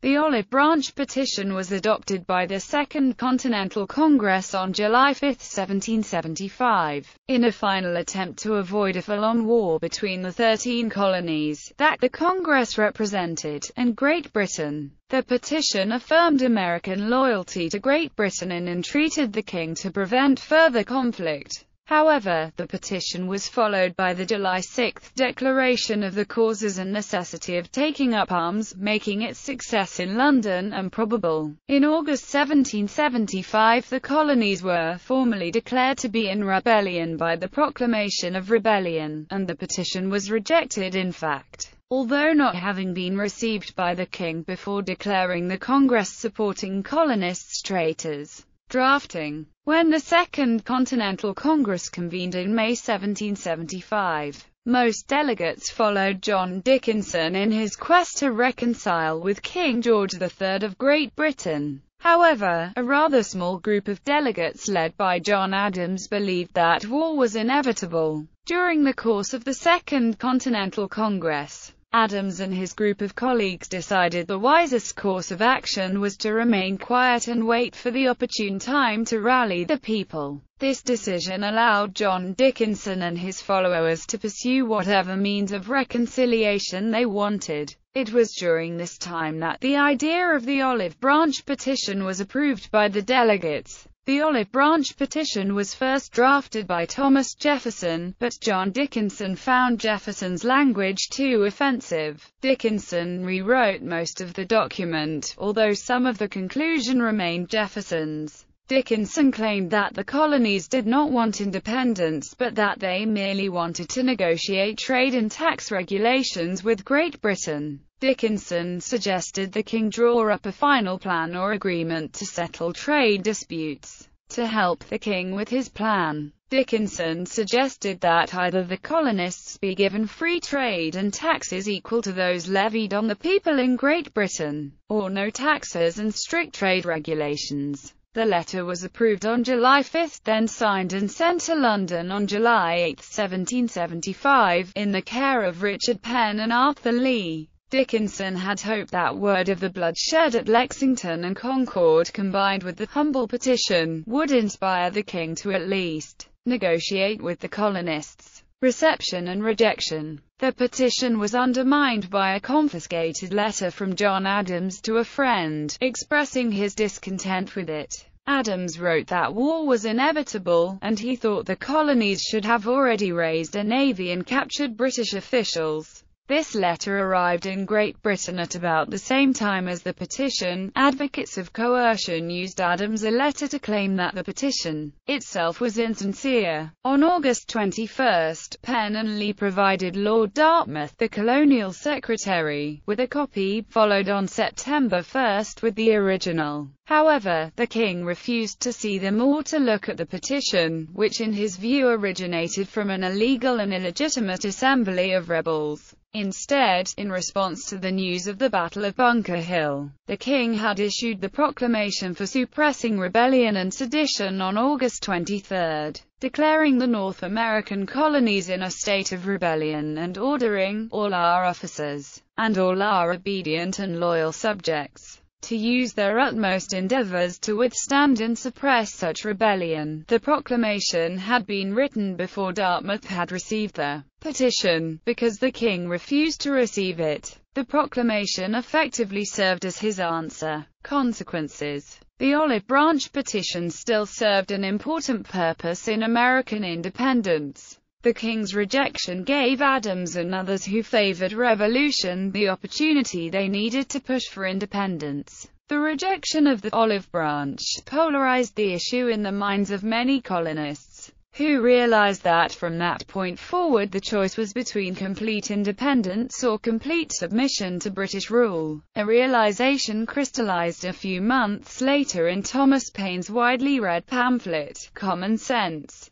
The Olive Branch Petition was adopted by the Second Continental Congress on July 5, 1775, in a final attempt to avoid a full-on war between the 13 colonies that the Congress represented and Great Britain. The petition affirmed American loyalty to Great Britain and entreated the king to prevent further conflict. However, the petition was followed by the July 6 declaration of the causes and necessity of taking up arms, making its success in London improbable. In August 1775, the colonies were formally declared to be in rebellion by the Proclamation of Rebellion, and the petition was rejected in fact, although not having been received by the king before declaring the Congress supporting colonists traitors. Drafting. When the Second Continental Congress convened in May 1775, most delegates followed John Dickinson in his quest to reconcile with King George III of Great Britain. However, a rather small group of delegates led by John Adams believed that war was inevitable. During the course of the Second Continental Congress, Adams and his group of colleagues decided the wisest course of action was to remain quiet and wait for the opportune time to rally the people. This decision allowed John Dickinson and his followers to pursue whatever means of reconciliation they wanted. It was during this time that the idea of the Olive Branch Petition was approved by the delegates. The Olive Branch Petition was first drafted by Thomas Jefferson, but John Dickinson found Jefferson's language too offensive. Dickinson rewrote most of the document, although some of the conclusion remained Jefferson's. Dickinson claimed that the colonies did not want independence, but that they merely wanted to negotiate trade and tax regulations with Great Britain. Dickinson suggested the king draw up a final plan or agreement to settle trade disputes. To help the king with his plan, Dickinson suggested that either the colonists be given free trade and taxes equal to those levied on the people in Great Britain, or no taxes and strict trade regulations. The letter was approved on July 5, then signed and sent to London on July 8, 1775, in the care of Richard Penn and Arthur Lee. Dickinson had hoped that word of the bloodshed at Lexington and Concord, combined with the humble petition, would inspire the king to at least negotiate with the colonists. Reception and rejection. The petition was undermined by a confiscated letter from John Adams to a friend, expressing his discontent with it. Adams wrote that war was inevitable, and he thought the colonies should have already raised a navy and captured British officials. This letter arrived in Great Britain at about the same time as the petition. Advocates of coercion used Adams' letter to claim that the petition itself was insincere. On August 21, Penn and Lee provided Lord Dartmouth, the colonial secretary, with a copy, followed on September 1 with the original. However, the king refused to see them or to look at the petition, which in his view originated from an illegal and illegitimate assembly of rebels. Instead, in response to the news of the Battle of Bunker Hill, the king had issued the proclamation for suppressing rebellion and sedition on August 23, declaring the North American colonies in a state of rebellion and ordering all our officers, and all our obedient and loyal subjects, to use their utmost endeavors to withstand and suppress such rebellion. The proclamation had been written before Dartmouth had received the petition, because the king refused to receive it. The proclamation effectively served as his answer. Consequences. The Olive Branch Petition still served an important purpose in American independence. The king's rejection gave Adams and others who favored revolution the opportunity they needed to push for independence. The rejection of the Olive Branch polarized the issue in the minds of many colonists, who realized that from that point forward the choice was between complete independence or complete submission to British rule. A realization crystallized a few months later in Thomas Paine's widely read pamphlet, Common Sense.